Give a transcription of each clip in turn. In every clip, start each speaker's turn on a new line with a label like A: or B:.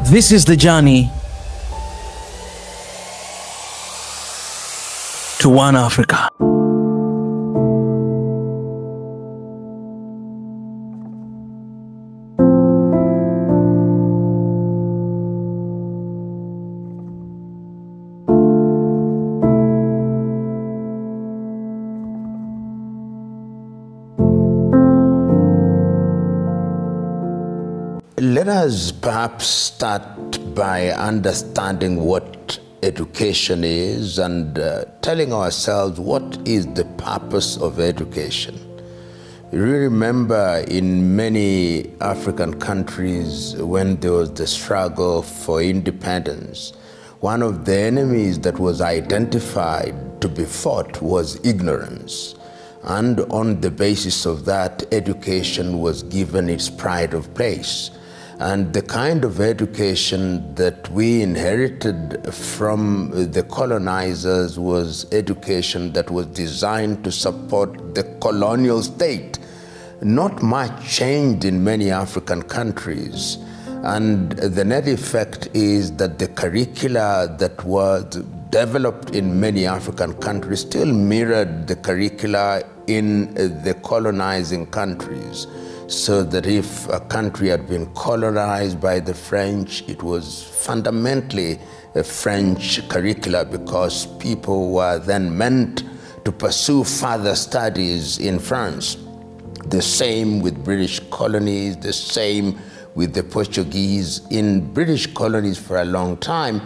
A: This is the journey to one Africa.
B: Let us perhaps start by understanding what education is and telling ourselves what is the purpose of education. You remember in many African countries when there was the struggle for independence, one of the enemies that was identified to be fought was ignorance. And on the basis of that, education was given its pride of place. And the kind of education that we inherited from the colonizers was education that was designed to support the colonial state. Not much changed in many African countries. And the net effect is that the curricula that was developed in many African countries still mirrored the curricula in the colonizing countries. So that if a country had been colonized by the French, it was fundamentally a French curricula because people were then meant to pursue further studies in France. The same with British colonies, the same with the Portuguese. In British colonies for a long time,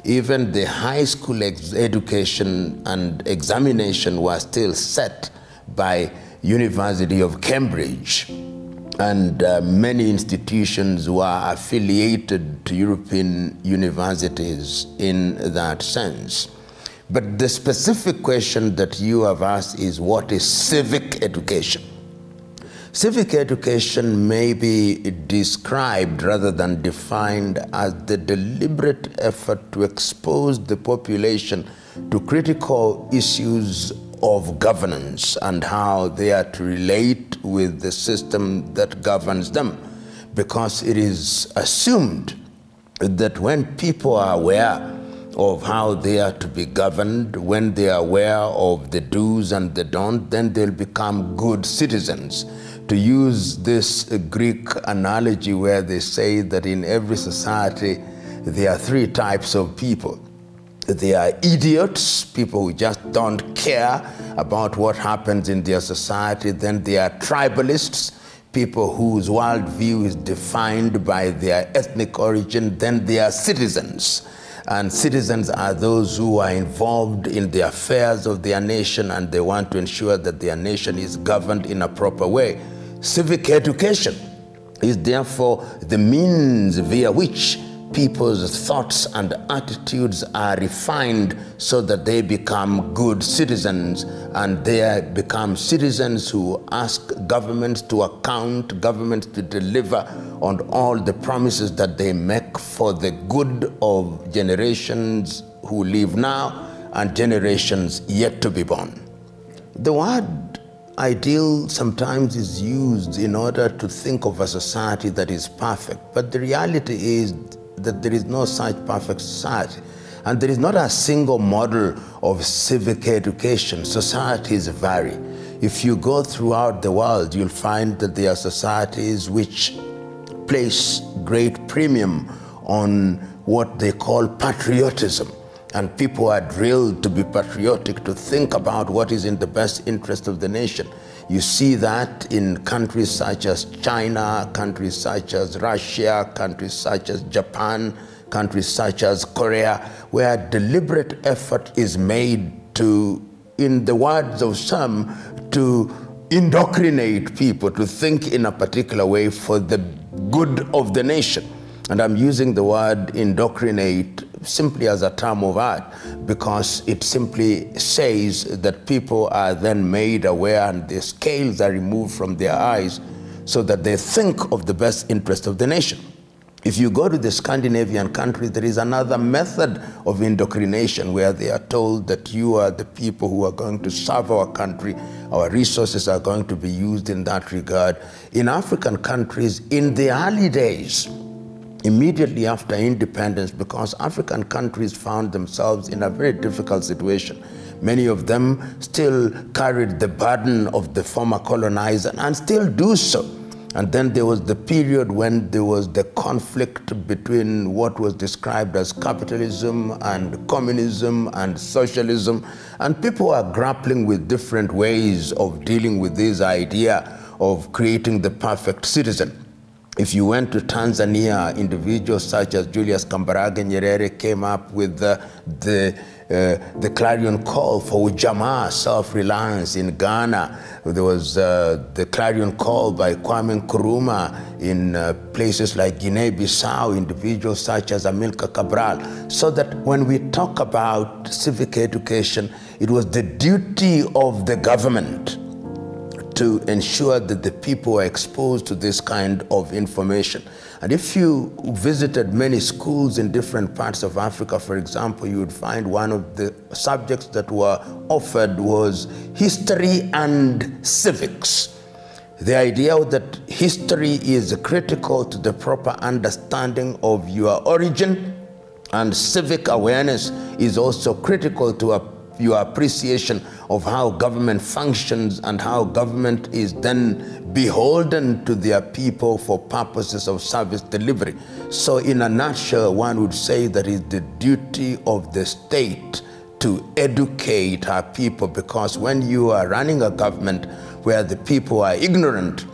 B: even the high school education and examination was still set by University of Cambridge. And many institutions were affiliated to European universities in that sense. But the specific question that you have asked is, what is civic education? Civic education may be described rather than defined as the deliberate effort to expose the population to critical issues of governance and how they are to relate with the system that governs them. Because it is assumed that when people are aware of how they are to be governed, when they are aware of the do's and the don'ts, then they'll become good citizens. To use this Greek analogy where they say that in every society there are three types of people. They are idiots, people who just don't care about what happens in their society. Then they are tribalists, people whose worldview is defined by their ethnic origin. Then they are citizens. And citizens are those who are involved in the affairs of their nation and they want to ensure that their nation is governed in a proper way. Civic education is therefore the means via which people's thoughts and attitudes are refined so that they become good citizens, and they become citizens who ask governments to account, governments to deliver on all the promises that they make for the good of generations who live now and generations yet to be born. The word ideal sometimes is used in order to think of a society that is perfect, but the reality is that there is no such perfect society. And there is not a single model of civic education. Societies vary. If you go throughout the world, you'll find that there are societies which place great premium on what they call patriotism. And people are drilled to be patriotic, to think about what is in the best interest of the nation. You see that in countries such as China, countries such as Russia, countries such as Japan, countries such as Korea, where deliberate effort is made to, in the words of some, to indoctrinate people to think in a particular way for the good of the nation. And I'm using the word indoctrinate simply as a term of art because it simply says that people are then made aware and the scales are removed from their eyes so that they think of the best interest of the nation. If you go to the Scandinavian countries, there is another method of indoctrination where they are told that you are the people who are going to serve our country, our resources are going to be used in that regard. In African countries, in the early days, immediately after independence, because African countries found themselves in a very difficult situation. Many of them still carried the burden of the former colonizer and still do so. And then there was the period when there was the conflict between what was described as capitalism and communism and socialism. And people are grappling with different ways of dealing with this idea of creating the perfect citizen. If you went to Tanzania, individuals such as Julius Kambarage Nyerere came up with the clarion call for Ujamaa, self-reliance. In Ghana, there was the clarion call by Kwame Nkrumah. In places like Guinea-Bissau, individuals such as Amilcar Cabral. So that when we talk about civic education, it was the duty of the government to ensure that the people are exposed to this kind of information. And if you visited many schools in different parts of Africa, for example, you would find one of the subjects that were offered was history and civics. The idea that history is critical to the proper understanding of your origin, and civic awareness is also critical to your appreciation of how government functions and how government is then beholden to their people for purposes of service delivery. So in a nutshell, one would say that it's the duty of the state to educate our people, because when you are running a government where the people are ignorant,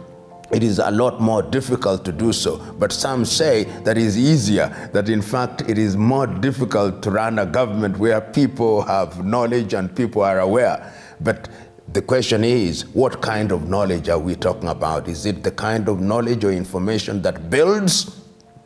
B: it is a lot more difficult to do so. But some say that it's easier, that in fact it is more difficult to run a government where people have knowledge and people are aware. But the question is, what kind of knowledge are we talking about? Is it the kind of knowledge or information that builds,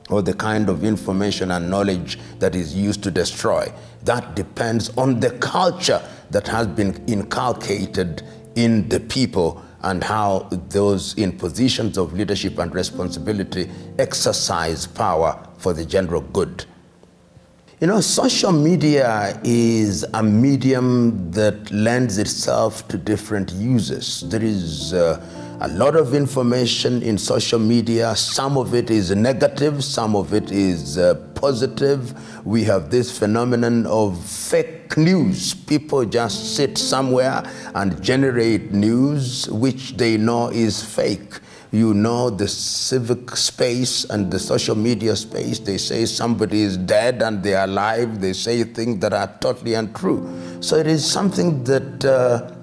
B: or the kind of information and knowledge that is used to destroy? That depends on the culture that has been inculcated in the people and how those in positions of leadership and responsibility exercise power for the general good. You know, social media is a medium that lends itself to different uses. There is a lot of information in social media. Some of it is negative, some of it is positive. We have this phenomenon of fake news. People just sit somewhere and generate news which they know is fake. You know, the civic space and the social media space, they say somebody is dead and they are alive. They say things that are totally untrue. So it is something that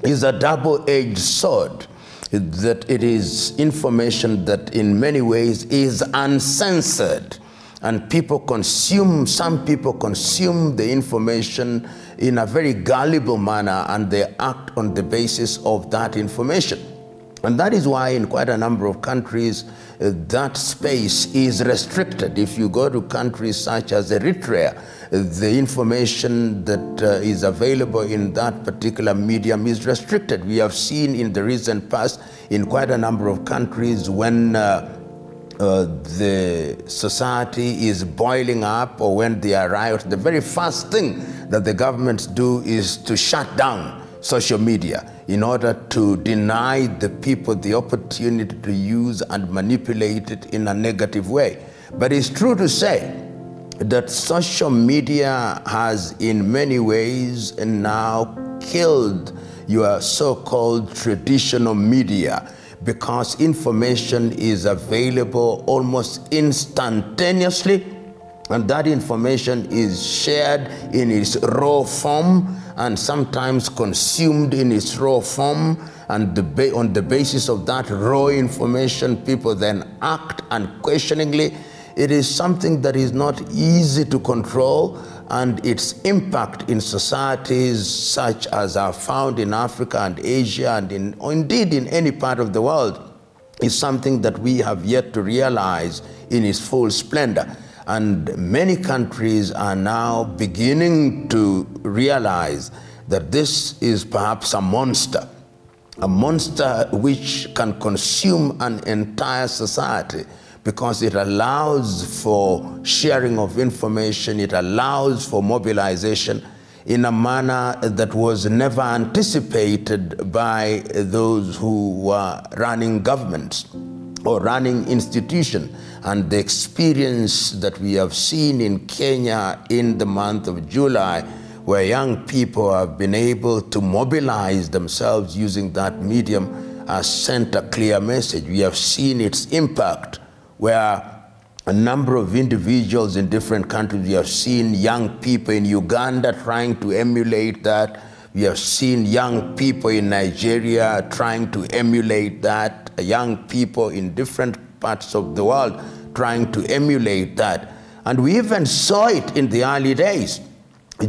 B: is a double-edged sword, that it is information that in many ways is uncensored. And people consume, some people consume the information in a very gullible manner, and they act on the basis of that information. And that is why in quite a number of countries, that space is restricted. If you go to countries such as Eritrea, the information that is available in that particular medium is restricted. We have seen in the recent past in quite a number of countries when the society is boiling up, or when they are riots, the very first thing that the governments do is to shut down social media in order to deny the people the opportunity to use and manipulate it in a negative way. But it's true to say that social media has in many ways now killed your so-called traditional media, because information is available almost instantaneously, and that information is shared in its raw form and sometimes consumed in its raw form, and on the basis of that raw information, people then act unquestioningly. It is something that is not easy to control, and its impact in societies such as are found in Africa and Asia, and indeed in any part of the world, is something that we have yet to realize in its full splendor. And many countries are now beginning to realize that this is perhaps a monster which can consume an entire society, because it allows for sharing of information, it allows for mobilization in a manner that was never anticipated by those who were running governments. or running institution. And the experience that we have seen in Kenya in the month of July, where young people have been able to mobilize themselves using that medium, has sent a clear message. We have seen its impact, where a number of individuals in different countries, we have seen young people in Uganda trying to emulate that. We have seen young people in Nigeria trying to emulate that, young people in different parts of the world trying to emulate that. And we even saw it in the early days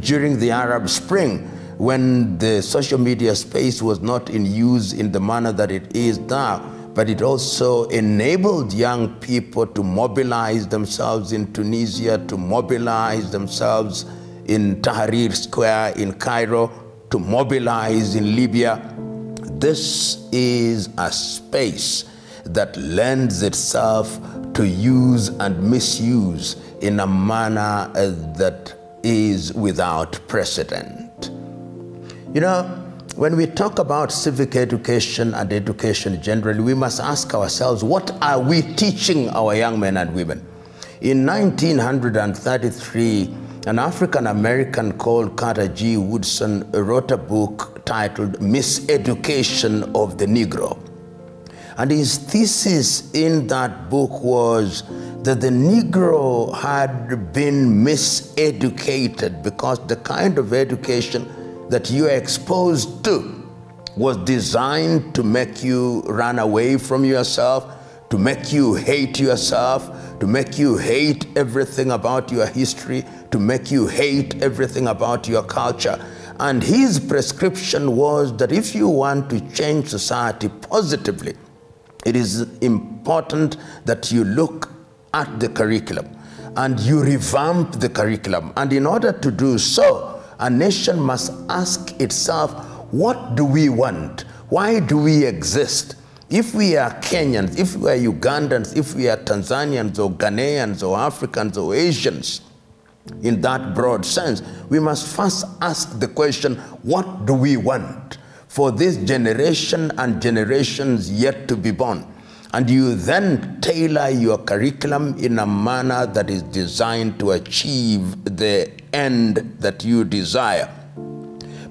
B: during the Arab Spring, when the social media space was not in use in the manner that it is now, but it also enabled young people to mobilize themselves in Tunisia, to mobilize themselves in Tahrir Square in Cairo, to mobilize in Libya. This is a space that lends itself to use and misuse in a manner that is without precedent. You know, when we talk about civic education and education generally, we must ask ourselves, what are we teaching our young men and women? In 1933, an African-American called Carter G. Woodson wrote a book titled Miseducation of the Negro. And his thesis in that book was that the Negro had been miseducated because the kind of education that you are exposed to was designed to make you run away from yourself, to make you hate yourself, to make you hate everything about your history, to make you hate everything about your culture. And his prescription was that if you want to change society positively, it is important that you look at the curriculum and you revamp the curriculum. And in order to do so, a nation must ask itself, what do we want? Why do we exist? If we are Kenyans, if we are Ugandans, if we are Tanzanians or Ghanaians or Africans or Asians, in that broad sense, we must first ask the question, what do we want for this generation and generations yet to be born? And you then tailor your curriculum in a manner that is designed to achieve the end that you desire.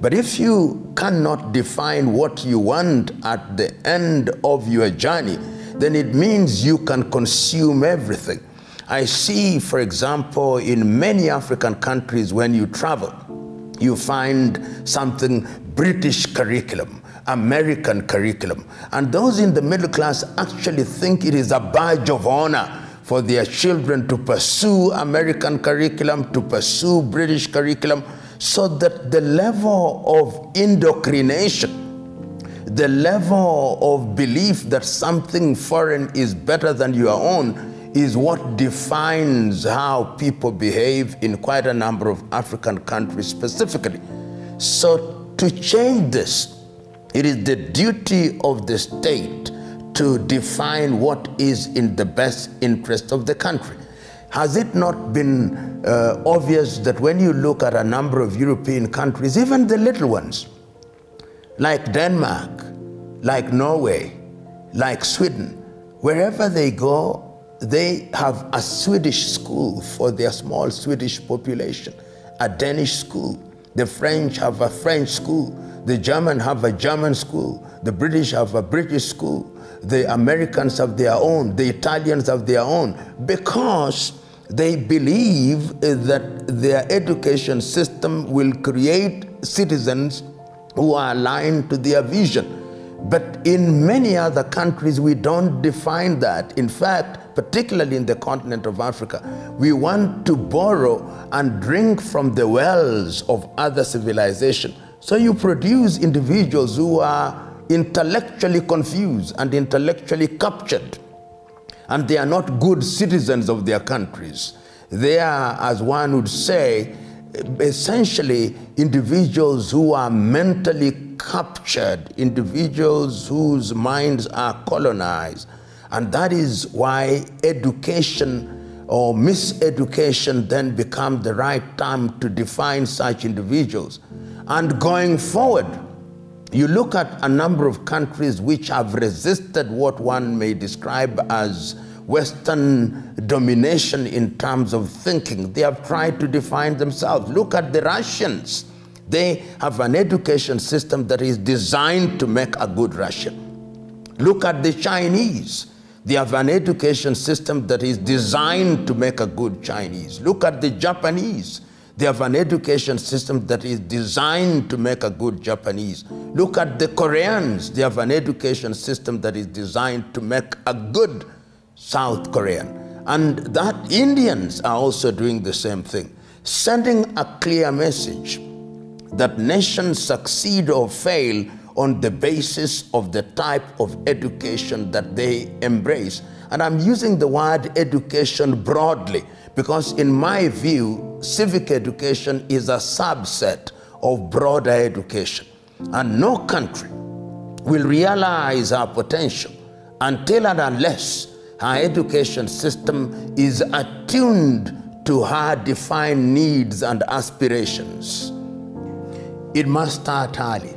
B: But if you cannot define what you want at the end of your journey, then it means you can consume everything. I see, for example, in many African countries, when you travel, you find something British curriculum, American curriculum. And those in the middle class actually think it is a badge of honor for their children to pursue American curriculum, to pursue British curriculum, so that the level of indoctrination, the level of belief that something foreign is better than your own, is what defines how people behave in quite a number of African countries specifically. So to change this, it is the duty of the state to define what is in the best interest of the country. Has it not been obvious that when you look at a number of European countries, even the little ones, like Denmark, like Norway, like Sweden, wherever they go, they have a Swedish school for their small Swedish population, a Danish school. The French have a French school. The German have a German school. The British have a British school. The Americans have their own. The Italians have their own, because they believe that their education system will create citizens who are aligned to their vision. But in many other countries, we don't define that. In fact, particularly in the continent of Africa, we want to borrow and drink from the wells of other civilization. So you produce individuals who are intellectually confused and intellectually captured, and they are not good citizens of their countries. They are, as one would say, essentially individuals who are mentally captured, individuals whose minds are colonized. And that is why education or miseducation then becomes the right term to define such individuals. And going forward, You look at a number of countries which have resisted what one may describe as Western domination in terms of thinking. They have tried to define themselves. Look at the Russians. They have an education system that is designed to make a good Russian. Look at the Chinese. They have an education system that is designed to make a good Chinese. Look at the Japanese. They have an education system that is designed to make a good Japanese. Look at the Koreans. They have an education system that is designed to make a good South Korean. And that Indians are also doing the same thing, sending a clear message that nations succeed or fail on the basis of the type of education that they embrace. And I'm using the word education broadly because in my view, civic education is a subset of broader education. And no country will realize our potential until and unless our education system is attuned to her defined needs and aspirations. It must start early.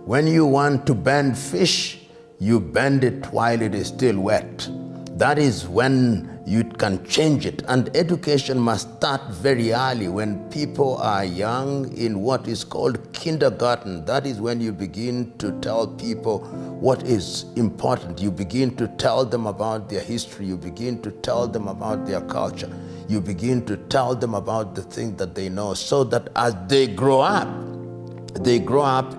B: When you want to bend fish, you bend it while it is still wet. That is when you can change it. And education must start very early when people are young in what is called kindergarten. That is when you begin to tell people what is important. You begin to tell them about their history. You begin to tell them about their culture. You begin to tell them about the things that they know, so that as they grow up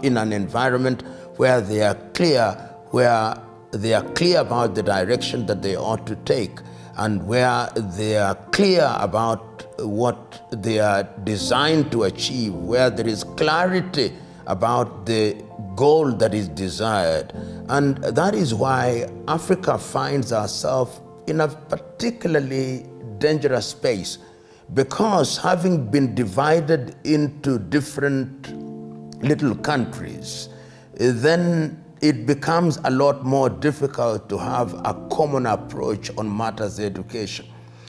B: in an environment where they are clear, about the direction that they ought to take, and where they are clear about what they are designed to achieve, where there is clarity about the goal that is desired. And that is why Africa finds herself in a particularly dangerous space, because having been divided into different little countries, then it becomes a lot more difficult to have a common approach on matters of education.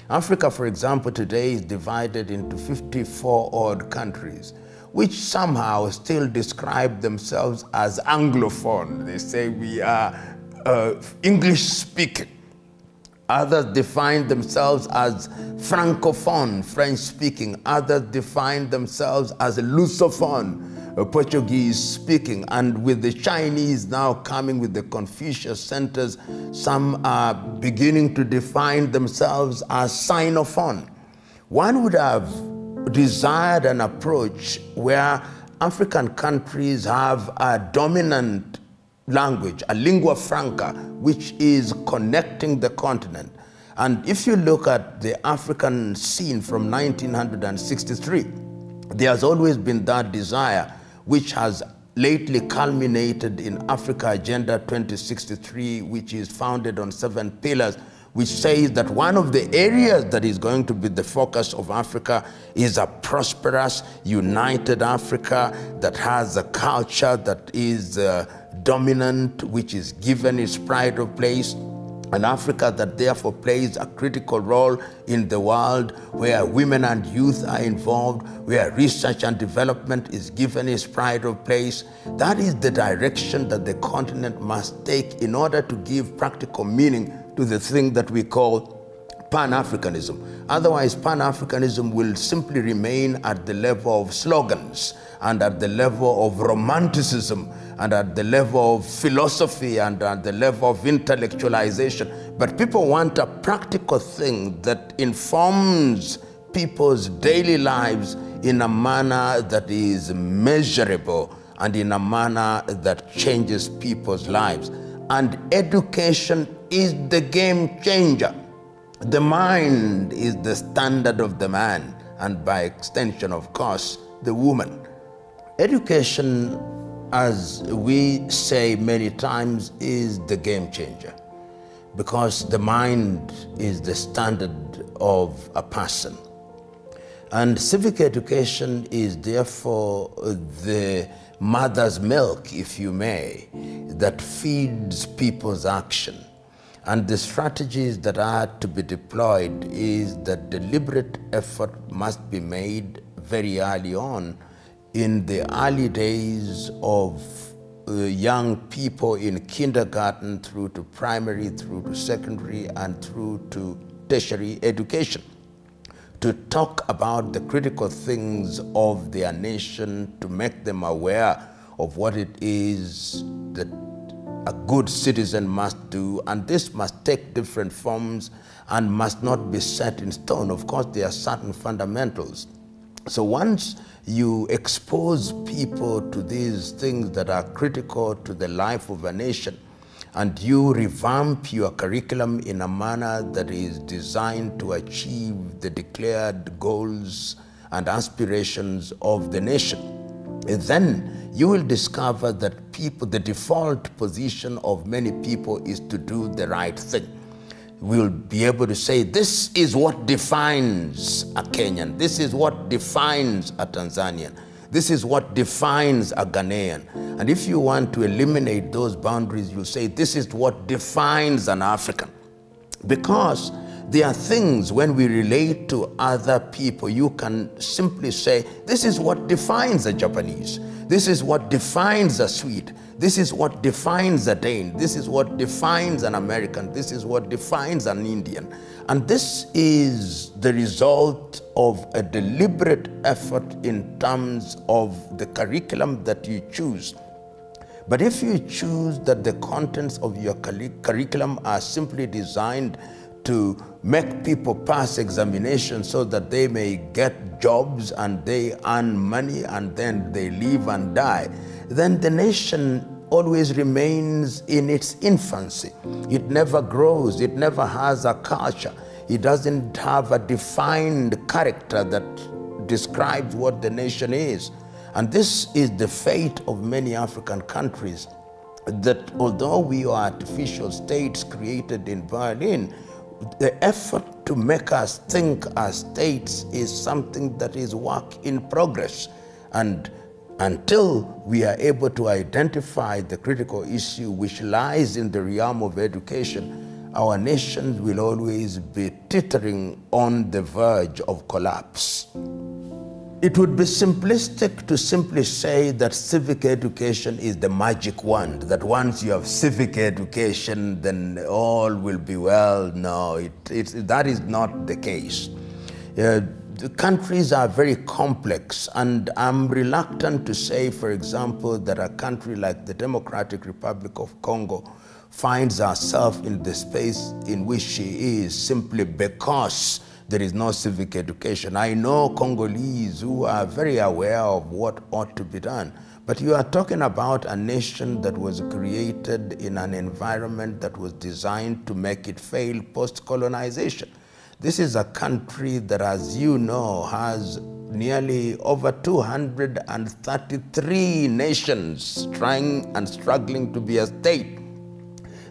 B: Africa, for example, today is divided into 54 odd countries, which somehow still describe themselves as Anglophone. They say we are English speaking. Others define themselves as Francophone, French speaking. Others define themselves as Lusophone, Portuguese speaking. And with the Chinese now coming with the Confucius centers, some are beginning to define themselves as Sinophone. One would have desired an approach where African countries have a dominant language, a lingua franca, which is connecting the continent. And if you look at the African scene from 1963, there has always been that desire, which has lately culminated in Africa Agenda 2063, which is founded on 7 pillars, which says that one of the areas that is going to be the focus of Africa is a prosperous, united Africa that has a culture that is dominant, which is given its pride of place, an Africa that therefore plays a critical role in the world, where women and youth are involved, where research and development is given its pride of place. That is the direction that the continent must take in order to give practical meaning to the thing that we call Pan-Africanism. Otherwise, Pan-Africanism will simply remain at the level of slogans and at the level of romanticism and at the level of philosophy and at the level of intellectualization. But people want a practical thing that informs people's daily lives in a manner that is measurable and in a manner that changes people's lives. And education is the game changer. The mind is the standard of the man, and by extension, of course, the woman. Education, as we say many times, is the game changer, because the mind is the standard of a person. And civic education is therefore the mother's milk, if you may, that feeds people's action. And the strategies that are to be deployed is that deliberate effort must be made very early on, in the early days of young people in kindergarten through to primary, through to secondary, and through to tertiary education, to talk about the critical things of their nation, to make them aware of what it is that a good citizen must do, and this must take different forms and must not be set in stone. Of course, there are certain fundamentals. So once you expose people to these things that are critical to the life of a nation, and you revamp your curriculum in a manner that is designed to achieve the declared goals and aspirations of the nation, then you will discover that people, the default position of many people is to do the right thing. We'll be able to say, this is what defines a Kenyan, this is what defines a Tanzanian, this is what defines a Ghanaian. And if you want to eliminate those boundaries, you'll say, this is what defines an African. Because there are things when we relate to other people, you can simply say, this is what defines a Japanese, this is what defines a Swede, this is what defines a Dane, this is what defines an American, this is what defines an Indian. And this is the result of a deliberate effort in terms of the curriculum that you choose. But if you choose that the contents of your curriculum are simply designed to make people pass examinations so that they may get jobs and they earn money and then they live and die, then the nation always remains in its infancy. It never grows, it never has a culture, it doesn't have a defined character that describes what the nation is. And this is the fate of many African countries, that although we are artificial states created in Berlin, the effort to make us think as states is something that is work in progress. And until we are able to identify the critical issue which lies in the realm of education, our nations will always be teetering on the verge of collapse. It would be simplistic to simply say that civic education is the magic wand, that once you have civic education, then all will be well. No, that is not the case. The countries are very complex, and I'm reluctant to say, for example, that a country like the Democratic Republic of Congo finds herself in the space in which she is simply because there is no civic education. I know Congolese who are very aware of what ought to be done, but you are talking about a nation that was created in an environment that was designed to make it fail post-colonization. This is a country that, as you know, has nearly over 233 nations trying and struggling to be a state.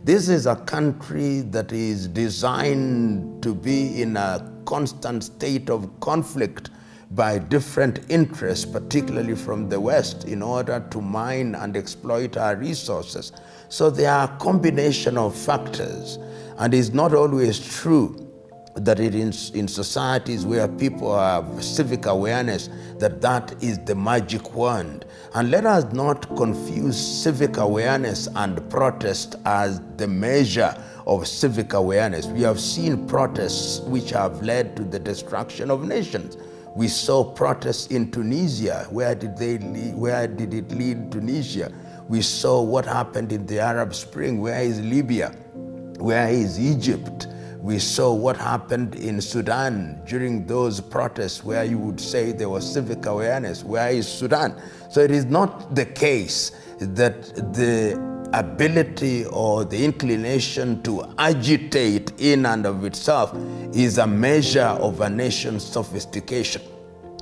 B: This is a country that is designed to be in a constant state of conflict by different interests, particularly from the West, in order to mine and exploit our resources. So there are a combination of factors, and it's not always true that it is in societies where people have civic awareness that is the magic wand. And let us not confuse civic awareness and protest as the measure of civic awareness. We have seen protests which have led to the destruction of nations. We saw protests in Tunisia. Where did it lead Tunisia? We saw what happened in the Arab Spring. Where is Libya? Where is Egypt? We saw what happened in Sudan during those protests where you would say there was civic awareness. Where is Sudan? So it is not the case that the ability or the inclination to agitate in and of itself is a measure of a nation's sophistication.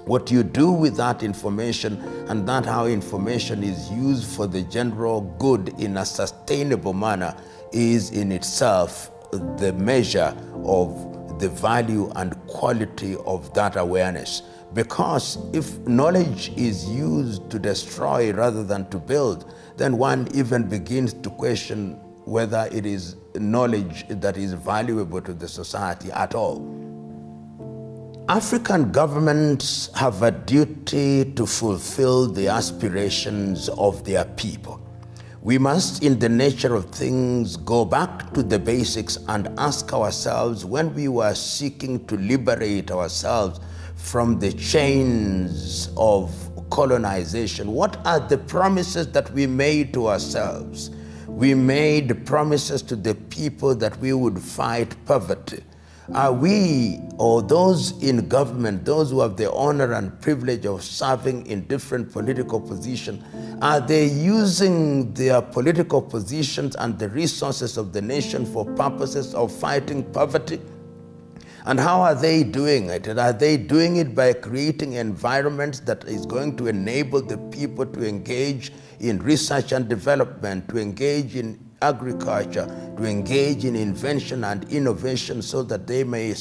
B: What you do with that information and that how information is used for the general good in a sustainable manner is in itself the measure of the value and quality of that awareness. Because if knowledge is used to destroy rather than to build, then one even begins to question whether it is knowledge that is valuable to the society at all. African governments have a duty to fulfill the aspirations of their people. We must, in the nature of things, go back to the basics and ask ourselves, when we were seeking to liberate ourselves from the chains of colonization, what are the promises that we made to ourselves? We made promises to the people that we would fight poverty. Are we, or those in government, those who have the honor and privilege of serving in different political positions, are they using their political positions and the resources of the nation for purposes of fighting poverty? And how are they doing it? And are they doing it by creating environments that is going to enable the people to engage in research and development, to engage in agriculture, to engage in invention and innovation so that they may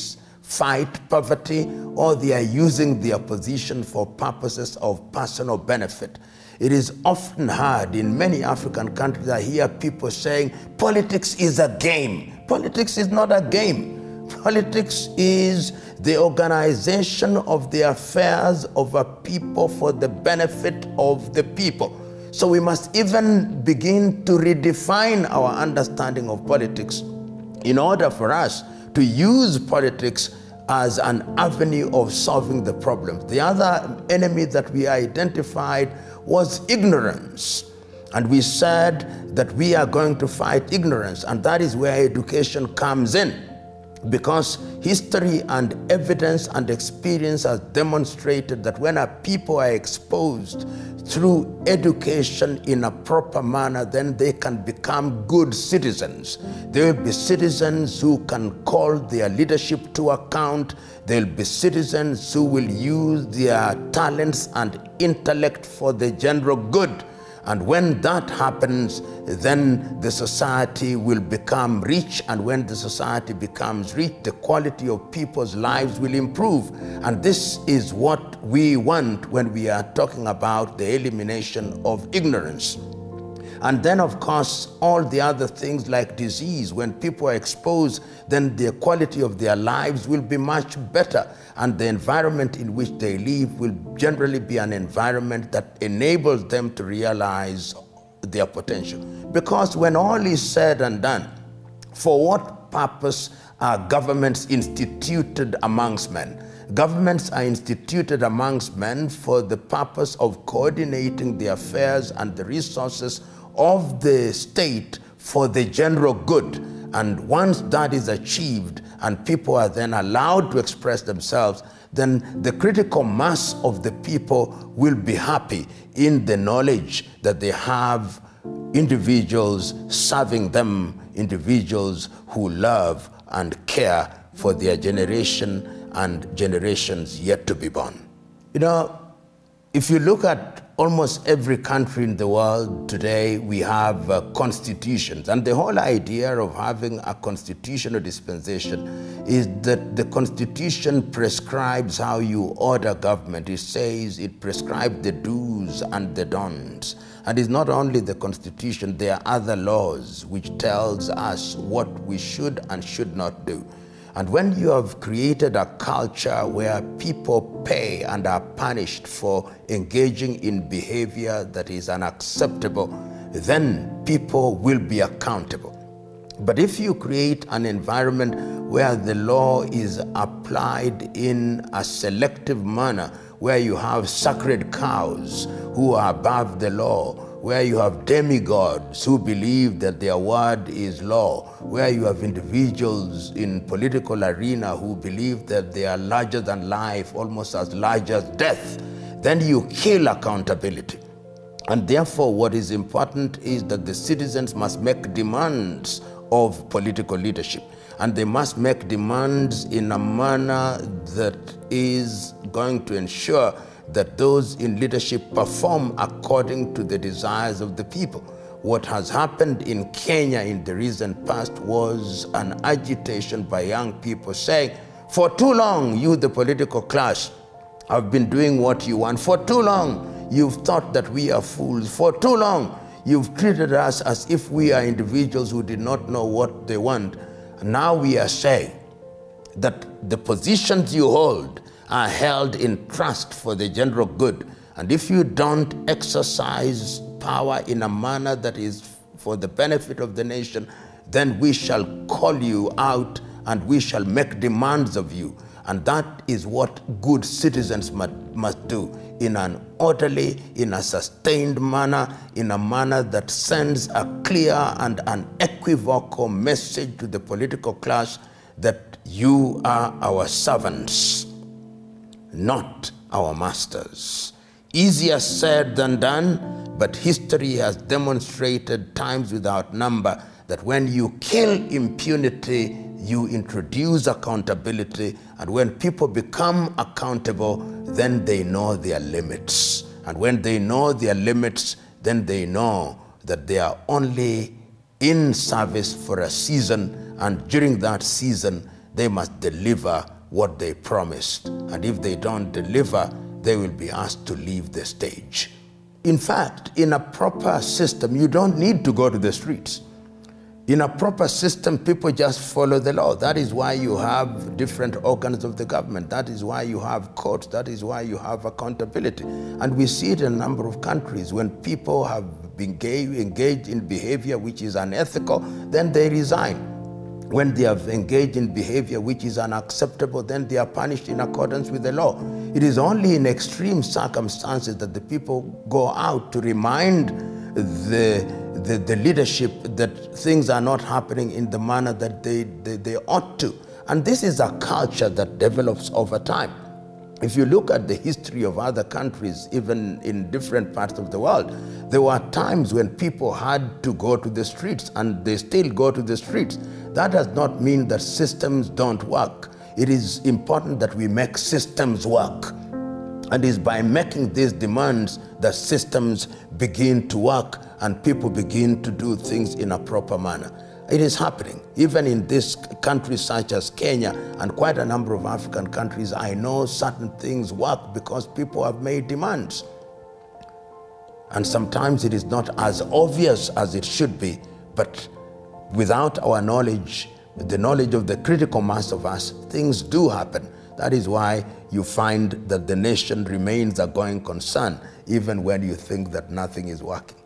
B: fight poverty, or they are using their position for purposes of personal benefit? It is often heard in many African countries, I hear people saying, politics is a game. Politics is not a game. Politics is the organization of the affairs of a people for the benefit of the people. So we must even begin to redefine our understanding of politics in order for us to use politics as an avenue of solving the problems. The other enemy that we identified was ignorance. And we said that we are going to fight ignorance, and that is where education comes in. Because history and evidence and experience has demonstrated that when a people are exposed through education in a proper manner, then they can become good citizens. They will be citizens who can call their leadership to account. They'll be citizens who will use their talents and intellect for the general good. And when that happens, then the society will become rich, and when the society becomes rich, the quality of people's lives will improve. And this is what we want when we are talking about the elimination of ignorance. And then, of course, all the other things like disease, when people are exposed, then the quality of their lives will be much better. And the environment in which they live will generally be an environment that enables them to realize their potential. Because when all is said and done, for what purpose are governments instituted amongst men? Governments are instituted amongst men for the purpose of coordinating the affairs and the resources of the state for the general good. And once that is achieved and people are then allowed to express themselves, then the critical mass of the people will be happy in the knowledge that they have individuals serving them, individuals who love and care for their generation and generations yet to be born. You know, if you look at almost every country in the world today, we have constitutions. And the whole idea of having a constitutional dispensation is that the constitution prescribes how you order government. It says it prescribes the do's and the don'ts. And it's not only the constitution, there are other laws which tells us what we should and should not do. And when you have created a culture where people pay and are punished for engaging in behavior that is unacceptable, then people will be accountable. But if you create an environment where the law is applied in a selective manner, where you have sacred cows who are above the law, where you have demigods who believe that their word is law, where you have individuals in political arena who believe that they are larger than life, almost as large as death, then you kill accountability. And therefore, what is important is that the citizens must make demands of political leadership. And they must make demands in a manner that is going to ensure that those in leadership perform according to the desires of the people. What has happened in Kenya in the recent past was an agitation by young people saying, for too long, you, the political class, have been doing what you want. For too long, you've thought that we are fools. For too long, you've treated us as if we are individuals who did not know what they want. Now we are saying that the positions you hold are held in trust for the general good. And if you don't exercise power in a manner that is for the benefit of the nation, then we shall call you out and we shall make demands of you. And that is what good citizens must do, in an orderly, in a sustained manner, in a manner that sends a clear and unequivocal message to the political class that you are our servants, not our masters. Easier said than done, but history has demonstrated times without number that when you kill impunity, you introduce accountability, and when people become accountable, then they know their limits. And when they know their limits, then they know that they are only in service for a season, and during that season, they must deliver what they promised. And if they don't deliver, they will be asked to leave the stage. In fact, in a proper system, you don't need to go to the streets. In a proper system, people just follow the law. That is why you have different organs of the government. That is why you have courts. That is why you have accountability. And we see it in a number of countries. When people have been engaged in behavior which is unethical, then they resign. When they have engaged in behavior which is unacceptable, then they are punished in accordance with the law. It is only in extreme circumstances that the people go out to remind the leadership that things are not happening in the manner that they ought to. And this is a culture that develops over time. If you look at the history of other countries, even in different parts of the world, there were times when people had to go to the streets, and they still go to the streets. That does not mean that systems don't work. It is important that we make systems work. And it's by making these demands that systems begin to work and people begin to do things in a proper manner. It is happening. Even in these countries such as Kenya and quite a number of African countries, I know certain things work because people have made demands. And sometimes it is not as obvious as it should be, but without our knowledge, the knowledge of the critical mass of us, things do happen. That is why you find that the nation remains a going concern, even when you think that nothing is working.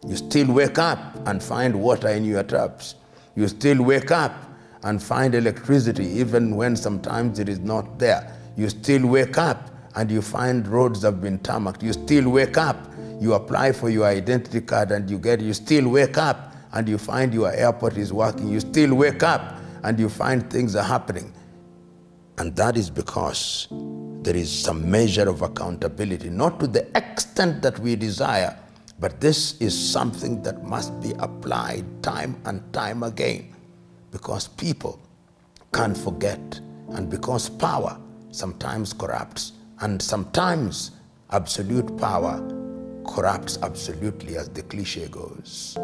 B: You still wake up and find water in your taps. You still wake up and find electricity, even when sometimes it is not there. You still wake up and you find roads have been tarmacked. You still wake up, you apply for your identity card and you get it. You still wake up and you find your airport is working. You still wake up and you find things are happening. And that is because there is some measure of accountability, not to the extent that we desire, but this is something that must be applied time and time again, because people can't forget, and because power sometimes corrupts, and sometimes absolute power corrupts absolutely, as the cliche goes.